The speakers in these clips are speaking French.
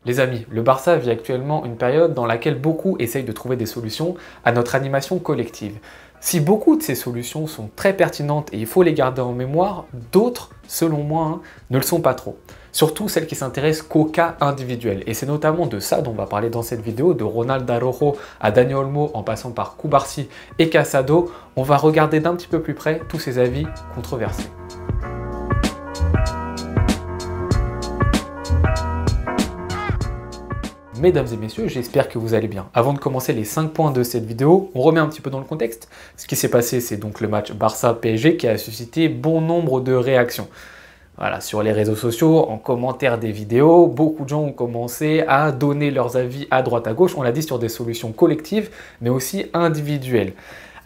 Les amis, le Barça vit actuellement une période dans laquelle beaucoup essayent de trouver des solutions à notre animation collective. Si beaucoup de ces solutions sont très pertinentes et il faut les garder en mémoire, d'autres, selon moi, ne le sont pas trop. Surtout celles qui s'intéressent qu'au cas individuel. Et c'est notamment de ça dont on va parler dans cette vidéo, de Ronald Araujo à Dani Olmo en passant par Cubarsí et Casado. On va regarder d'un petit peu plus près tous ces avis controversés. Mesdames et messieurs, j'espère que vous allez bien. Avant de commencer les 5 points de cette vidéo, on remet un petit peu dans le contexte. Ce qui s'est passé, c'est donc le match Barça-PSG qui a suscité bon nombre de réactions. Voilà, sur les réseaux sociaux, en commentaire des vidéos, beaucoup de gens ont commencé à donner leurs avis à droite à gauche, on l'a dit, sur des solutions collectives, mais aussi individuelles.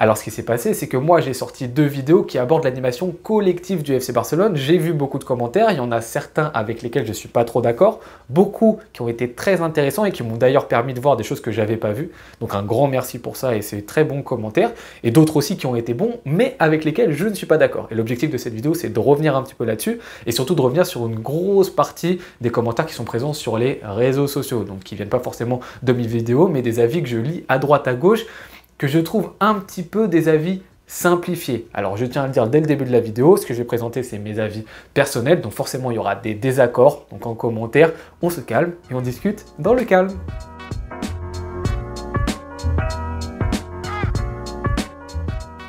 Alors ce qui s'est passé, c'est que moi j'ai sorti 2 vidéos qui abordent l'animation collective du FC Barcelone. J'ai vu beaucoup de commentaires, il y en a certains avec lesquels je ne suis pas trop d'accord, beaucoup qui ont été très intéressants et qui m'ont d'ailleurs permis de voir des choses que je n'avais pas vues. Donc un grand merci pour ça et c'est très bons commentaires. Et d'autres aussi qui ont été bons, mais avec lesquels je ne suis pas d'accord. Et l'objectif de cette vidéo, c'est de revenir un petit peu là-dessus et surtout de revenir sur une grosse partie des commentaires qui sont présents sur les réseaux sociaux. Donc qui ne viennent pas forcément de mes vidéos, mais des avis que je lis à droite à gauche, que je trouve un petit peu des avis simplifiés. Alors je tiens à le dire dès le début de la vidéo, ce que je vais présenter c'est mes avis personnels, donc forcément il y aura des désaccords, donc en commentaire, on se calme et on discute dans le calme.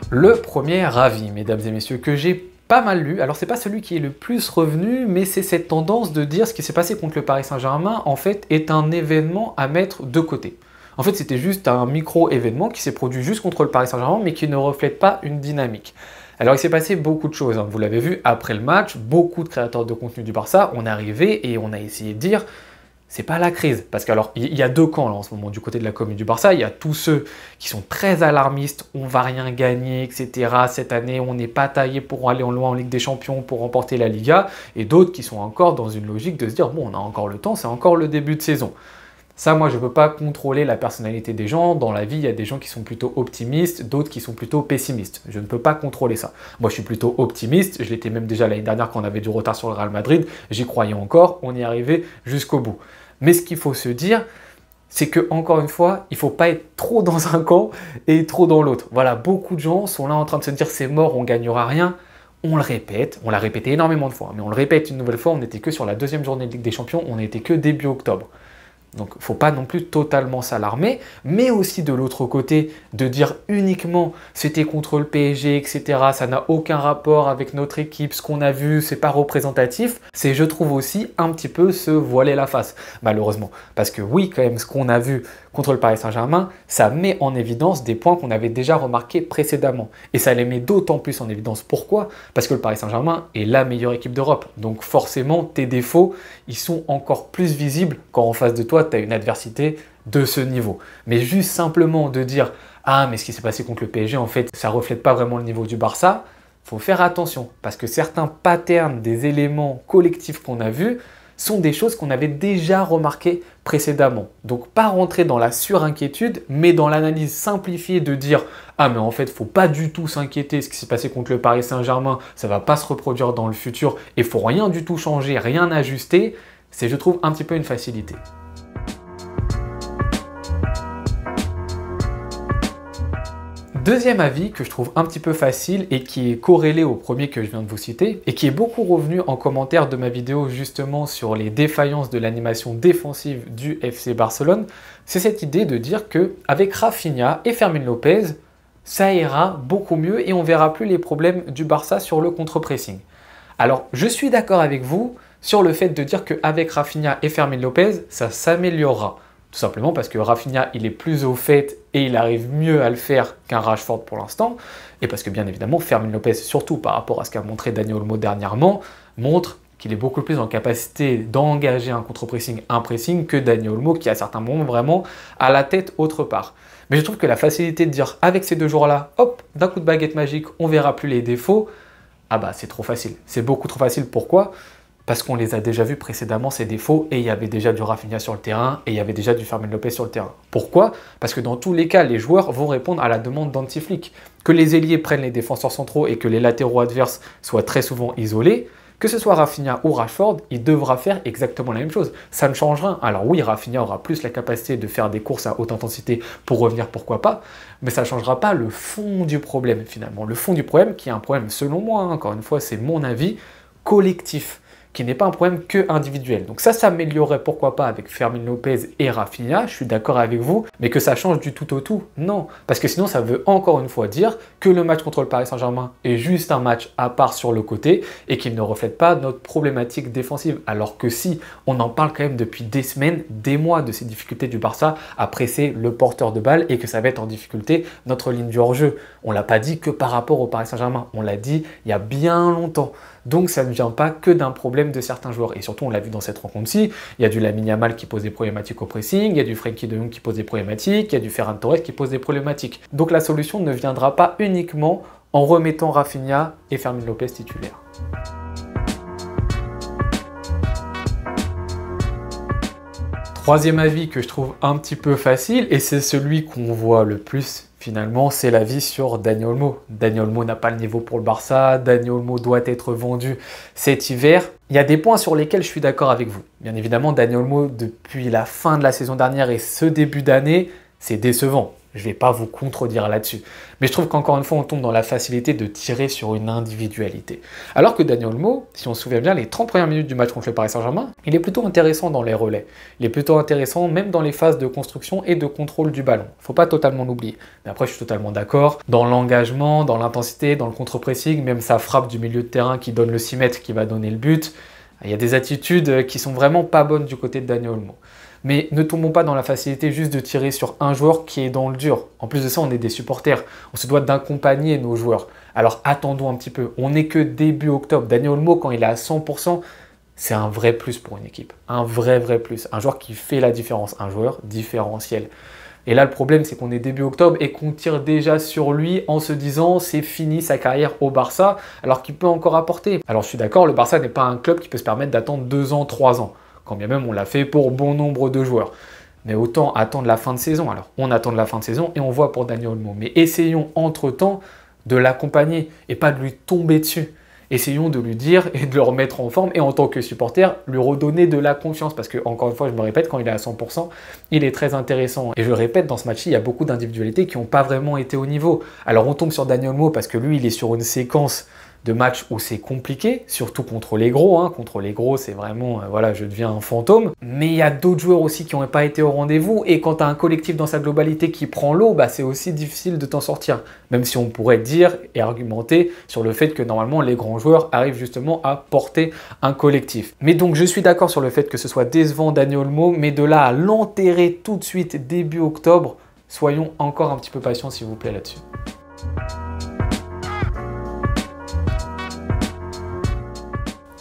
Le premier avis, mesdames et messieurs, que j'ai pas mal lu, alors c'est pas celui qui est le plus revenu, mais c'est cette tendance de dire ce qui s'est passé contre le Paris Saint-Germain, en fait, est un événement à mettre de côté. En fait, c'était juste un micro-événement qui s'est produit juste contre le Paris Saint-Germain, mais qui ne reflète pas une dynamique. Alors, il s'est passé beaucoup de choses. Vous l'avez vu, après le match, beaucoup de créateurs de contenu du Barça, on est arrivé et on a essayé de dire c'est pas la crise. Parce qu'alors, il y a 2 camps là, en ce moment du côté de la commune du Barça. Il y a tous ceux qui sont très alarmistes, on va rien gagner, etc. Cette année, on n'est pas taillé pour aller en loin en Ligue des Champions, pour remporter la Liga. Et d'autres qui sont encore dans une logique de se dire bon, on a encore le temps, c'est encore le début de saison. Ça, moi, je ne peux pas contrôler la personnalité des gens. Dans la vie, il y a des gens qui sont plutôt optimistes, d'autres qui sont plutôt pessimistes. Je ne peux pas contrôler ça. Moi, je suis plutôt optimiste. Je l'étais même déjà l'année dernière quand on avait du retard sur le Real Madrid. J'y croyais encore. On y est arrivé jusqu'au bout. Mais ce qu'il faut se dire, c'est que encore une fois, il ne faut pas être trop dans un camp et trop dans l'autre. Voilà, beaucoup de gens sont là en train de se dire c'est mort, on ne gagnera rien. On le répète, on l'a répété énormément de fois, mais on le répète une nouvelle fois, on n'était que sur la 2e journée de Ligue des Champions, on n'était que début octobre. Donc, il ne faut pas non plus totalement s'alarmer, mais aussi de l'autre côté, de dire uniquement c'était contre le PSG, etc. Ça n'a aucun rapport avec notre équipe, ce qu'on a vu, c'est pas représentatif. C'est, je trouve aussi, un petit peu se voiler la face, malheureusement. Parce que oui, quand même, ce qu'on a vu contre le Paris Saint-Germain, ça met en évidence des points qu'on avait déjà remarqués précédemment. Et ça les met d'autant plus en évidence. Pourquoi? Parce que le Paris Saint-Germain est la meilleure équipe d'Europe. Donc forcément, tes défauts, ils sont encore plus visibles quand en face de toi, tu as une adversité de ce niveau. Mais juste simplement de dire « Ah, mais ce qui s'est passé contre le PSG, en fait, ça ne reflète pas vraiment le niveau du Barça », il faut faire attention. Parce que certains patterns des éléments collectifs qu'on a vus sont des choses qu'on avait déjà remarquées précédemment. Donc pas rentrer dans la surinquiétude, mais dans l'analyse simplifiée de dire « Ah mais en fait, il ne faut pas du tout s'inquiéter, ce qui s'est passé contre le Paris Saint-Germain, ça ne va pas se reproduire dans le futur et il ne faut rien du tout changer, rien ajuster », c'est je trouve un petit peu une facilité. Deuxième avis que je trouve un petit peu facile et qui est corrélé au premier que je viens de vous citer et qui est beaucoup revenu en commentaire de ma vidéo justement sur les défaillances de l'animation défensive du FC Barcelone, c'est cette idée de dire qu'avec Rafinha et Fermín López, ça ira beaucoup mieux et on ne verra plus les problèmes du Barça sur le contre-pressing. Alors je suis d'accord avec vous sur le fait de dire qu'avec Rafinha et Fermín López, ça s'améliorera. Tout simplement parce que Rafinha, il est plus au fait et il arrive mieux à le faire qu'un Rashford pour l'instant. Et parce que bien évidemment, Fermín López, surtout par rapport à ce qu'a montré Dani Olmo dernièrement, montre qu'il est beaucoup plus en capacité d'engager un contre-pressing, un pressing que Dani Olmo qui à certains moments vraiment a la tête autre part. Mais je trouve que la facilité de dire avec ces 2 joueurs-là, hop, d'un coup de baguette magique, on verra plus les défauts, ah bah c'est trop facile. C'est beaucoup trop facile. Pourquoi ? Parce qu'on les a déjà vus précédemment, ces défauts, et il y avait déjà du Rafinha sur le terrain, et il y avait déjà du Fermín López sur le terrain. Pourquoi? Parce que dans tous les cas, les joueurs vont répondre à la demande d'Hansi Flick. Que les ailiers prennent les défenseurs centraux et que les latéraux adverses soient très souvent isolés, Que ce soit Rafinha ou Rashford, il devra faire exactement la même chose. Ça ne change rien. Alors oui, Rafinha aura plus la capacité de faire des courses à haute intensité pour revenir, pourquoi pas, mais ça ne changera pas le fond du problème finalement. Le fond du problème, qui est un problème selon moi, hein, encore une fois, c'est mon avis, collectif, qui n'est pas un problème que individuel. Donc ça s'améliorerait pourquoi pas avec Fermin Lopez et Rafinha, je suis d'accord avec vous, mais que ça change du tout au tout, non. Parce que sinon ça veut encore une fois dire que le match contre le Paris Saint-Germain est juste un match à part sur le côté et qu'il ne reflète pas notre problématique défensive. Alors que si, on en parle quand même depuis des semaines, des mois de ces difficultés du Barça à presser le porteur de balle et que ça va être en difficulté notre ligne du hors-jeu. On l'a pas dit que par rapport au Paris Saint-Germain, on l'a dit il y a bien longtemps. Donc ça ne vient pas que d'un problème de certains joueurs. Et surtout, on l'a vu dans cette rencontre-ci, il y a du Lamine Yamal qui pose des problématiques au pressing, il y a du Frenkie de Jong qui pose des problématiques, il y a du Ferran Torres qui pose des problématiques. Donc la solution ne viendra pas uniquement en remettant Rafinha et Fermin Lopez titulaires. Troisième avis que je trouve un petit peu facile, et c'est celui qu'on voit le plus finalement, c'est l'avis sur Dani Olmo. Dani Olmo n'a pas le niveau pour le Barça, Dani Olmo doit être vendu cet hiver. Il y a des points sur lesquels je suis d'accord avec vous. Bien évidemment, Dani Olmo, depuis la fin de la saison dernière et ce début d'année, c'est décevant. Je ne vais pas vous contredire là-dessus. Mais je trouve qu'encore une fois, on tombe dans la facilité de tirer sur une individualité. Alors que Dani Olmo, si on se souvient bien, les 30 premières minutes du match contre le Paris Saint-Germain, il est plutôt intéressant dans les relais. Il est plutôt intéressant même dans les phases de construction et de contrôle du ballon. Il ne faut pas totalement l'oublier. Mais après, je suis totalement d'accord. Dans l'engagement, dans l'intensité, dans le contre-pressing, même sa frappe du milieu de terrain qui donne le 6 mètres, qui va donner le but, il y a des attitudes qui sont vraiment pas bonnes du côté de Dani Olmo. Mais ne tombons pas dans la facilité juste de tirer sur un joueur qui est dans le dur. En plus de ça, on est des supporters. On se doit d'accompagner nos joueurs. Alors attendons un petit peu. On n'est que début octobre. Dani Olmo, quand il est à 100%, c'est un vrai plus pour une équipe. Un vrai plus. Un joueur qui fait la différence. Un joueur différentiel. Et là, le problème, c'est qu'on est début octobre et qu'on tire déjà sur lui en se disant c'est fini sa carrière au Barça, alors qu'il peut encore apporter. Alors je suis d'accord, le Barça n'est pas un club qui peut se permettre d'attendre 2 ans, 3 ans. Quand bien même on l'a fait pour bon nombre de joueurs. Mais autant attendre la fin de saison. Alors, on attend de la fin de saison et on voit pour Dani Olmo. Mais essayons entre-temps de l'accompagner et pas de lui tomber dessus. Essayons de lui dire et de le remettre en forme et en tant que supporter, lui redonner de la confiance. Parce que, encore une fois, je me répète, quand il est à 100%, il est très intéressant. Et je répète, dans ce match, il y a beaucoup d'individualités qui n'ont pas vraiment été au niveau. Alors, on tombe sur Dani Olmo parce que lui, il est sur une séquence de matchs où c'est compliqué, surtout contre les gros. Contre les gros, c'est vraiment, voilà, je deviens un fantôme. Mais il y a d'autres joueurs aussi qui n'ont pas été au rendez-vous. Et quand tu as un collectif dans sa globalité qui prend l'eau, bah, c'est aussi difficile de t'en sortir. Même si on pourrait dire et argumenter sur le fait que normalement, les grands joueurs arrivent justement à porter un collectif. Mais donc, je suis d'accord sur le fait que ce soit décevant Dani Olmo, mais de là à l'enterrer tout de suite début octobre, soyons encore un petit peu patients s'il vous plaît là-dessus.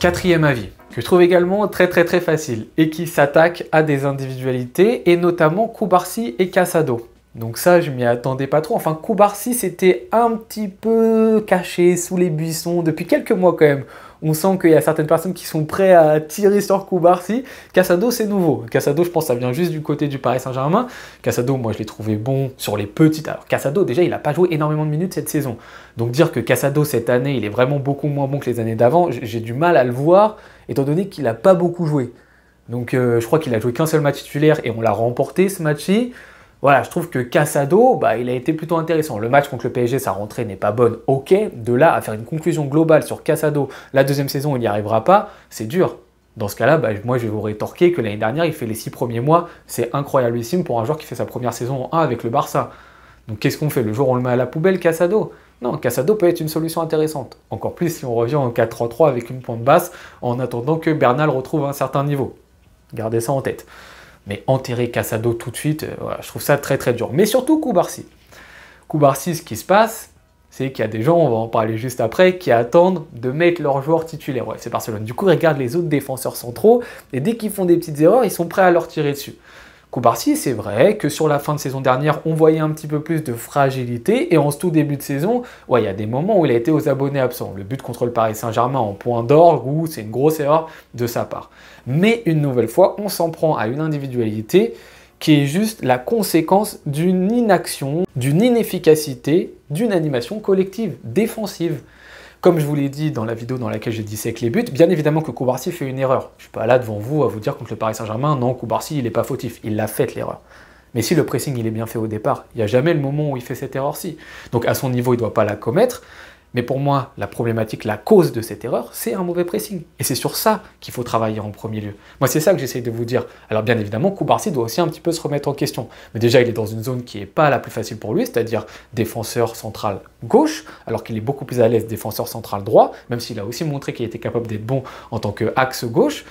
Quatrième avis, que je trouve également très facile et qui s'attaque à des individualités et notamment Cubarsí et Casado. Donc ça, je m'y attendais pas trop. Enfin, Cubarsí, c'était un petit peu caché sous les buissons depuis quelques mois quand même. On sent qu'il y a certaines personnes qui sont prêtes à tirer sur Cubarsí. Casado, c'est nouveau. Casado, je pense que ça vient juste du côté du Paris Saint-Germain. Casado, moi, je l'ai trouvé bon sur les petites... Alors, Casado, déjà, il n'a pas joué énormément de minutes cette saison. Donc, dire que Casado, cette année, il est vraiment beaucoup moins bon que les années d'avant, j'ai du mal à le voir, étant donné qu'il n'a pas beaucoup joué. Donc, je crois qu'il a joué qu'un seul match titulaire et on l'a remporté, ce match-ci. Voilà, je trouve que Casado, bah, il a été plutôt intéressant. Le match contre le PSG, sa rentrée n'est pas bonne, ok. De là à faire une conclusion globale sur Casado, la deuxième saison, il n'y arrivera pas, c'est dur. Dans ce cas-là, bah, moi, je vais vous rétorquer que l'année dernière, il fait les 6 premiers mois. C'est incroyablissime pour un joueur qui fait sa première saison en 1 avec le Barça. Donc, qu'est-ce qu'on fait? Le jour où on le met à la poubelle, Casado? Non, Casado peut être une solution intéressante. Encore plus si on revient en 4-3-3 avec une pointe basse, en attendant que Bernal retrouve un certain niveau. Gardez ça en tête. Mais enterrer Casado tout de suite, voilà, je trouve ça très dur. Mais surtout Cubarsí. Cubarsí, ce qui se passe, c'est qu'il y a des gens, on va en parler juste après, qui attendent de mettre leur joueur titulaire. Ouais, c'est Barcelone. Du coup, ils regardent les autres défenseurs centraux, et dès qu'ils font des petites erreurs, ils sont prêts à leur tirer dessus. Cubarsí, c'est vrai que sur la fin de saison dernière, on voyait un petit peu plus de fragilité, et en ce tout début de saison, ouais, il y a des moments où il a été aux abonnés absents. Le but contre le Paris Saint-Germain en point d'orgue, où c'est une grosse erreur de sa part. Mais une nouvelle fois, on s'en prend à une individualité qui est juste la conséquence d'une inaction, d'une inefficacité, d'une animation collective, défensive. Comme je vous l'ai dit dans la vidéo dans laquelle je dissèque les buts, bien évidemment que Koubarsi fait une erreur. Je ne suis pas là devant vous à vous dire contre le Paris Saint-Germain, non, Koubarsi, il n'est pas fautif. Il l'a fait l'erreur. Mais si le pressing il est bien fait au départ, il n'y a jamais le moment où il fait cette erreur-ci. Donc à son niveau, il ne doit pas la commettre. Mais pour moi, la problématique, la cause de cette erreur, c'est un mauvais pressing. Et c'est sur ça qu'il faut travailler en premier lieu. Moi, c'est ça que j'essaye de vous dire. Alors bien évidemment, Koubarsi doit aussi un petit peu se remettre en question. Mais déjà, il est dans une zone qui n'est pas la plus facile pour lui, c'est-à-dire défenseur central gauche, alors qu'il est beaucoup plus à l'aise défenseur central droit, même s'il a aussi montré qu'il était capable d'être bon en tant qu'axe gauche.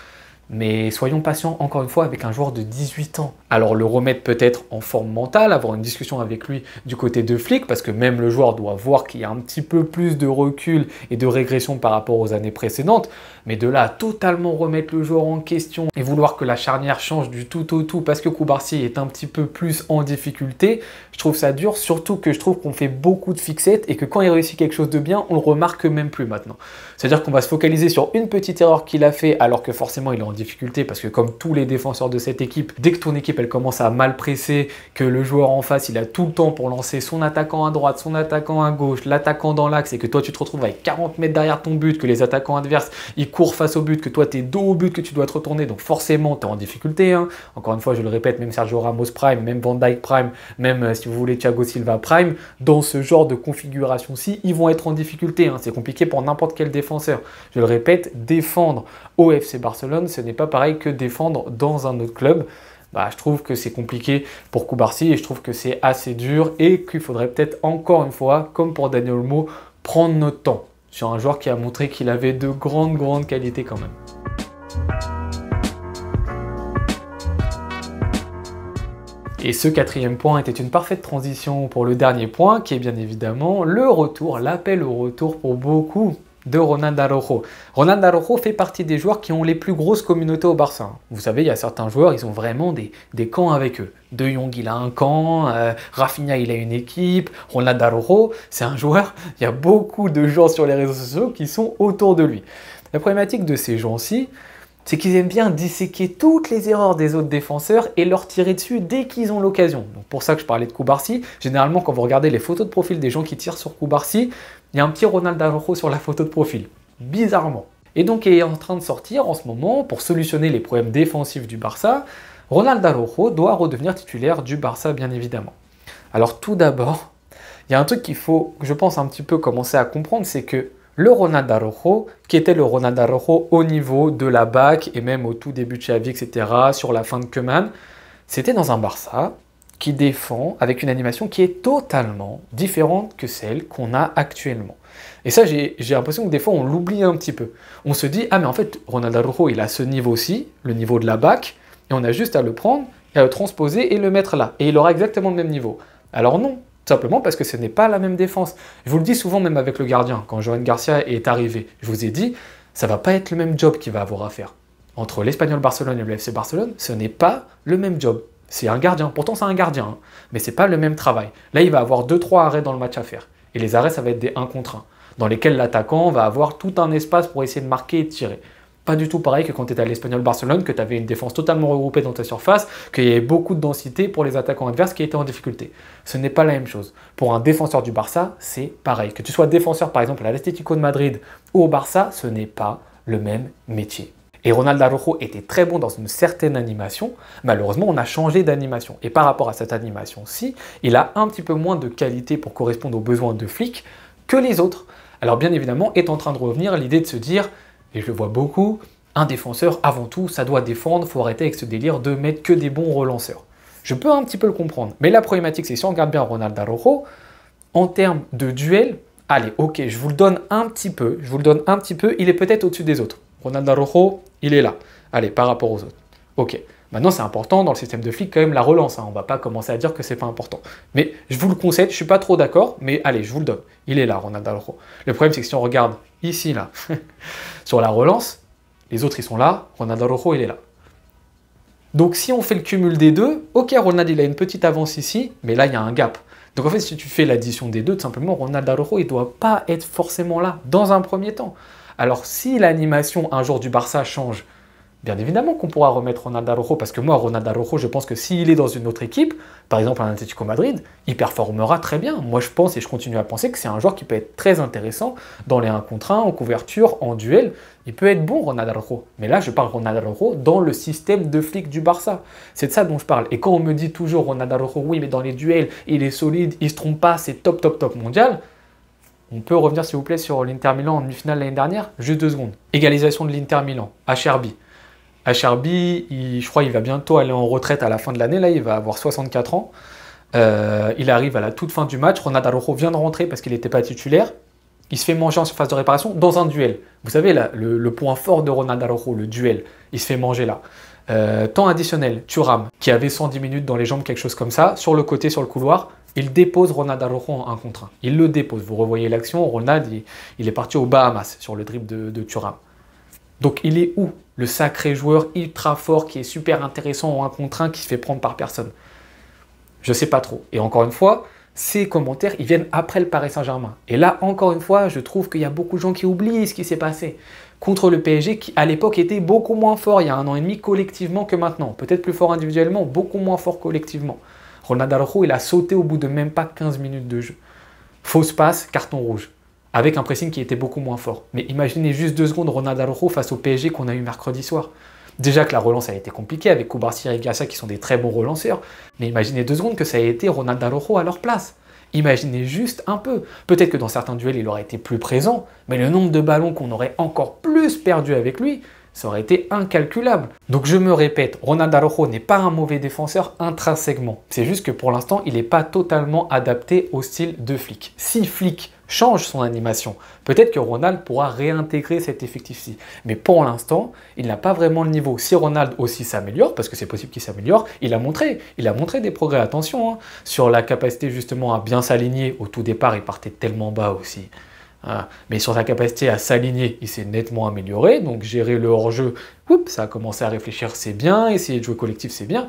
Mais soyons patients, encore une fois, avec un joueur de 18 ans. Alors le remettre peut-être en forme mentale, avoir une discussion avec lui du côté de Flick, parce que même le joueur doit voir qu'il y a un petit peu plus de recul et de régression par rapport aux années précédentes. Mais de là à totalement remettre le joueur en question et vouloir que la charnière change du tout au tout parce que Koubarsi est un petit peu plus en difficulté, je trouve ça dur, surtout que je trouve qu'on fait beaucoup de fixettes et que quand il réussit quelque chose de bien, on le remarque même plus maintenant. C'est-à-dire qu'on va se focaliser sur une petite erreur qu'il a fait alors que forcément il est en difficulté parce que comme tous les défenseurs de cette équipe, dès que ton équipe elle commence à mal presser, que le joueur en face il a tout le temps pour lancer son attaquant à droite, son attaquant à gauche, l'attaquant dans l'axe et que toi tu te retrouves avec 40 mètres derrière ton but, que les attaquants adverses ils courent face au but, que toi tu es dos au but, que tu dois te retourner, donc forcément tu es en difficulté. Hein. Encore une fois je le répète, même Sergio Ramos Prime, même Van Dijk Prime, même si vous voulez Thiago Silva Prime, dans ce genre de configuration-ci, ils vont être en difficulté. Hein. C'est compliqué pour n'importe quel défenseur. Je le répète, défendre au FC Barcelone, ce n'est pas pareil que défendre dans un autre club. Je trouve que c'est compliqué pour Koubarsi et je trouve que c'est assez dur et qu'il faudrait peut-être encore une fois, comme pour Dani Olmo, prendre notre temps sur un joueur qui a montré qu'il avait de grandes qualités quand même. Et ce quatrième point était une parfaite transition pour le dernier point qui est bien évidemment le retour, l'appel au retour pour beaucoup de Ronald Araujo. Ronald Araujo fait partie des joueurs qui ont les plus grosses communautés au Barça. Vous savez, il y a certains joueurs, ils ont vraiment des camps avec eux. De Jong, il a un camp, Rafinha, il a une équipe, Ronald Araujo, c'est un joueur, il y a beaucoup de gens sur les réseaux sociaux qui sont autour de lui. La problématique de ces gens-ci, c'est qu'ils aiment bien disséquer toutes les erreurs des autres défenseurs et leur tirer dessus dès qu'ils ont l'occasion. Donc pour ça que je parlais de Koubarsi, généralement quand vous regardez les photos de profil des gens qui tirent sur Koubarsi, il y a un petit Ronald Araujo sur la photo de profil, bizarrement. Et donc il est en train de sortir en ce moment, pour solutionner les problèmes défensifs du Barça, Ronald Araujo doit redevenir titulaire du Barça bien évidemment. Alors tout d'abord, il y a un truc qu'il faut, je pense, un petit peu commencer à comprendre, c'est que le Ronald Araujo, qui était le Ronald Araujo au niveau de la BAC et même au tout début de Xavi, etc., sur la fin de Koeman, c'était dans un Barça qui défend avec une animation qui est totalement différente que celle qu'on a actuellement. Et ça, j'ai l'impression que des fois, on l'oublie un petit peu. On se dit, ah mais en fait, Ronald Araujo, il a ce niveau-ci, le niveau de la BAC, et on a juste à le prendre, et à le transposer et le mettre là. Et il aura exactement le même niveau. Alors non. Simplement parce que ce n'est pas la même défense. Je vous le dis souvent même avec le gardien, quand Johan Garcia est arrivé, je vous ai dit, ça ne va pas être le même job qu'il va avoir à faire. Entre l'Espagnol Barcelone et le FC Barcelone, ce n'est pas le même job. C'est un gardien, pourtant c'est un gardien, hein, mais ce n'est pas le même travail. Là, il va avoir 2-3 arrêts dans le match à faire. Et les arrêts, ça va être des 1 contre 1, dans lesquels l'attaquant va avoir tout un espace pour essayer de marquer et de tirer. Pas du tout pareil que quand tu étais à l'Espagnol Barcelone, que tu avais une défense totalement regroupée dans ta surface, qu'il y avait beaucoup de densité pour les attaquants adverses qui étaient en difficulté. Ce n'est pas la même chose. Pour un défenseur du Barça, c'est pareil. Que tu sois défenseur par exemple à l'Atlético de Madrid ou au Barça, ce n'est pas le même métier. Et Ronald Araujo était très bon dans une certaine animation. Malheureusement, on a changé d'animation. Et par rapport à cette animation-ci, il a un petit peu moins de qualité pour correspondre aux besoins de Flick que les autres. Alors bien évidemment, est en train de revenir l'idée de se dire, et je le vois beaucoup, un défenseur, avant tout, ça doit défendre, il faut arrêter avec ce délire de mettre que des bons relanceurs. Je peux un petit peu le comprendre, mais la problématique, c'est si on regarde bien Ronald Araujo, en termes de duel, allez, ok, je vous le donne un petit peu, il est peut-être au-dessus des autres. Ronald Araujo, il est là, allez, par rapport aux autres. Ok, maintenant c'est important dans le système de Flick quand même la relance, hein. On ne va pas commencer à dire que c'est pas important. Mais je vous le concède, je ne suis pas trop d'accord, mais allez, je vous le donne. Il est là, Ronald Araujo. Le problème, c'est que si on regarde ici, là, sur la relance, les autres, ils sont là, Ronald Araujo, il est là. Donc, si on fait le cumul des deux, ok, Ronald, il a une petite avance ici, mais là, il y a un gap. Donc, en fait, si tu fais l'addition des deux, tout simplement, Ronald Araujo, il ne doit pas être forcément là, dans un premier temps. Alors, si l'animation, un jour, du Barça change, Bien évidemment qu'on pourra remettre Ronald Araujo, parce que moi, Ronald Araujo, je pense que s'il est dans une autre équipe, par exemple un Atlético Madrid, il performera très bien. Moi, je pense et je continue à penser que c'est un joueur qui peut être très intéressant dans les 1 contre 1, en couverture, en duel. Il peut être bon, Ronald Araujo. Mais là, je parle Ronald Araujo dans le système de flic du Barça. C'est de ça dont je parle. Et quand on me dit toujours Ronald Araujo, oui, mais dans les duels, il est solide, il se trompe pas, c'est top, top, top mondial. On peut revenir, s'il vous plaît, sur l'Inter Milan en demi-finale l'année dernière? Juste 2 secondes. Égalisation de l'Inter Milan, Acherbi. Acherbi, je crois qu'il va bientôt aller en retraite à la fin de l'année, là il va avoir 64 ans. Il arrive à la toute fin du match, Ronald Araujo vient de rentrer parce qu'il n'était pas titulaire. Il se fait manger en surface de réparation dans un duel. Vous savez, là, le point fort de Ronald Araujo, le duel, il se fait manger là. Temps additionnel, Thuram, qui avait 110 minutes dans les jambes, quelque chose comme ça, sur le côté, sur le couloir, il dépose Ronald Araujo en 1 contre 1. Il le dépose, vous revoyez l'action, Ronald, il est parti aux Bahamas sur le dribble de Thuram. Donc il est où le sacré joueur ultra fort qui est super intéressant en 1 contre 1 qui se fait prendre par personne? Je sais pas trop. Et encore une fois, ces commentaires, ils viennent après le Paris Saint-Germain. Et là, encore une fois, je trouve qu'il y a beaucoup de gens qui oublient ce qui s'est passé contre le PSG qui, à l'époque, était beaucoup moins fort il y a 1 an et demi collectivement que maintenant. Peut-être plus fort individuellement, beaucoup moins fort collectivement. Ronald Araujo, il a sauté au bout de même pas 15 minutes de jeu. Fausse passe, carton rouge. Avec un pressing qui était beaucoup moins fort. Mais imaginez juste 2 secondes Ronald Araujo face au PSG qu'on a eu mercredi soir. Déjà que la relance a été compliquée avec Cubarsí et Eric Garcia qui sont des très bons relanceurs, mais imaginez 2 secondes que ça a été Ronald Araujo à leur place. Imaginez juste un peu. Peut-être que dans certains duels il aurait été plus présent, mais le nombre de ballons qu'on aurait encore plus perdu avec lui, ça aurait été incalculable. Donc je me répète, Ronald Araujo n'est pas un mauvais défenseur intrinsèquement. C'est juste que pour l'instant, il n'est pas totalement adapté au style de Flick. Si Flick change son animation, peut-être que Ronald pourra réintégrer cet effectif-ci. Mais pour l'instant, il n'a pas vraiment le niveau. Si Ronald aussi s'améliore, parce que c'est possible qu'il s'améliore, il a montré des progrès. Attention, hein, sur la capacité justement à bien s'aligner. Au tout départ, il partait tellement bas aussi. Mais sur sa capacité à s'aligner, il s'est nettement amélioré. Donc gérer le hors-jeu, ça a commencé à réfléchir, c'est bien. Essayer de jouer collectif, c'est bien.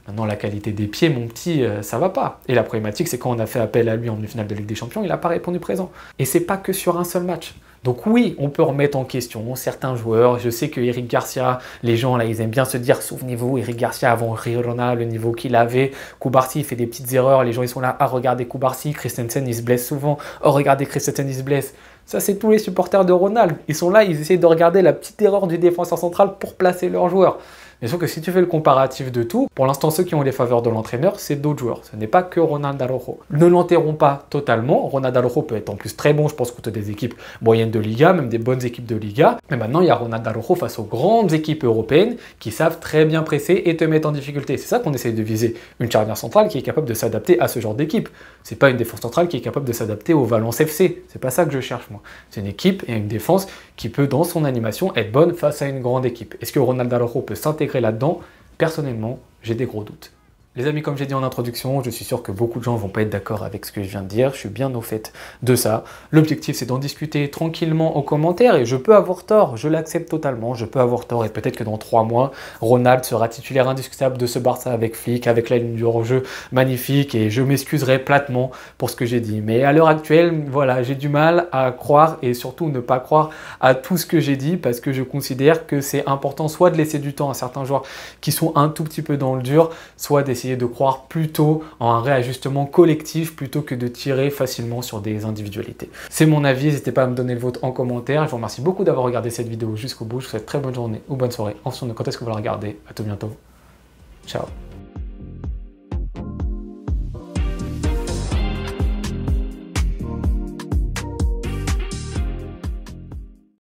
Maintenant, la qualité des pieds, mon petit, ça va pas. Et la problématique, c'est quand on a fait appel à lui en demi-finale de Ligue des Champions, il n'a pas répondu présent. Et c'est pas que sur un seul match. Donc oui, on peut remettre en question certains joueurs. Je sais que Eric Garcia, les gens là, ils aiment bien se dire, souvenez-vous, Eric Garcia avant Girona, le niveau qu'il avait. Cubarsí, il fait des petites erreurs. Les gens, ils sont là, ah, regardez Cubarsí, Christensen, il se blesse souvent. Oh, regardez Christensen, il se blesse. Ça, c'est tous les supporters de Ronald. Ils sont là, ils essaient de regarder la petite erreur du défenseur central pour placer leurs joueurs. Mais sauf que si tu fais le comparatif de tout, pour l'instant, ceux qui ont les faveurs de l'entraîneur, c'est d'autres joueurs. Ce n'est pas que Ronald Araujo. Ne l'enterrons pas totalement. Ronald Araujo peut être en plus très bon, je pense, contre des équipes moyennes de Liga, même des bonnes équipes de Liga. Mais maintenant, il y a Ronald Araujo face aux grandes équipes européennes qui savent très bien presser et te mettre en difficulté. C'est ça qu'on essaye de viser. Une charnière centrale qui est capable de s'adapter à ce genre d'équipe. C'est pas une défense centrale qui est capable de s'adapter au Valence FC. C'est pas ça que je cherche, moi. C'est une équipe et une défense qui peut, dans son animation, être bonne face à une grande équipe. Est-ce que Ronald Araujo peut s'intégrer là-dedans? Personnellement, j'ai des gros doutes. Les amis, comme j'ai dit en introduction, je suis sûr que beaucoup de gens ne vont pas être d'accord avec ce que je viens de dire. Je suis bien au fait de ça. L'objectif, c'est d'en discuter tranquillement aux commentaires et je peux avoir tort. Je l'accepte totalement. Je peux avoir tort et peut-être que dans 3 mois, Ronald sera titulaire indiscutable de ce Barça avec Flick, avec la ligne du hors-jeu magnifique et je m'excuserai platement pour ce que j'ai dit. Mais à l'heure actuelle, voilà, j'ai du mal à croire et surtout ne pas croire à tout ce que j'ai dit parce que je considère que c'est important soit de laisser du temps à certains joueurs qui sont un tout petit peu dans le dur, soit d'essayer de croire plutôt en un réajustement collectif plutôt que de tirer facilement sur des individualités. C'est mon avis, n'hésitez pas à me donner le vôtre en commentaire. Je vous remercie beaucoup d'avoir regardé cette vidéo jusqu'au bout. Je vous souhaite très bonne journée ou bonne soirée en fonction de quand est-ce que vous la regardez. À tout bientôt. Ciao.